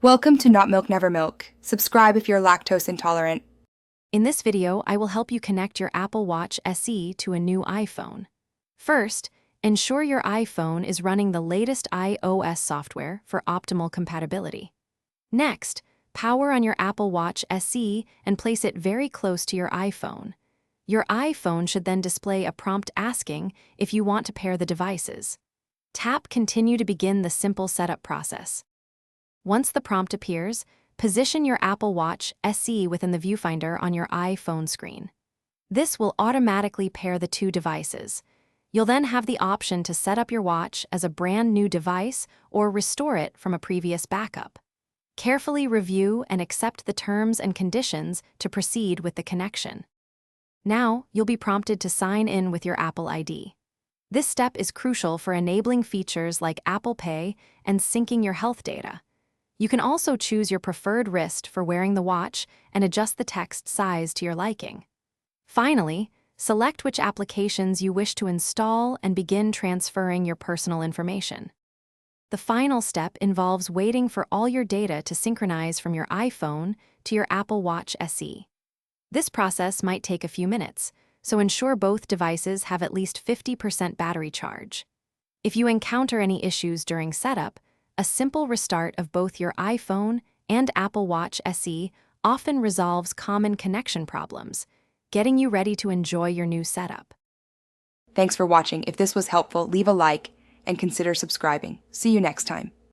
Welcome to Not Milk Never Milk. Subscribe if you're lactose intolerant. In this video, I will help you connect your Apple Watch SE to a new iPhone. First, ensure your iPhone is running the latest iOS software for optimal compatibility. Next, power on your Apple Watch SE and place it very close to your iPhone. Your iPhone should then display a prompt asking if you want to pair the devices. Tap Continue to begin the simple setup process. Once the prompt appears, position your Apple Watch SE within the viewfinder on your iPhone screen. This will automatically pair the two devices. You'll then have the option to set up your watch as a brand new device or restore it from a previous backup. Carefully review and accept the terms and conditions to proceed with the connection. Now, you'll be prompted to sign in with your Apple ID. This step is crucial for enabling features like Apple Pay and syncing your health data. You can also choose your preferred wrist for wearing the watch and adjust the text size to your liking. Finally, select which applications you wish to install and begin transferring your personal information. The final step involves waiting for all your data to synchronize from your iPhone to your Apple Watch SE. This process might take a few minutes, so ensure both devices have at least 50% battery charge. If you encounter any issues during setup, a simple restart of both your iPhone and Apple Watch SE often resolves common connection problems, getting you ready to enjoy your new setup. Thanks for watching. If this was helpful, leave a like and consider subscribing. See you next time.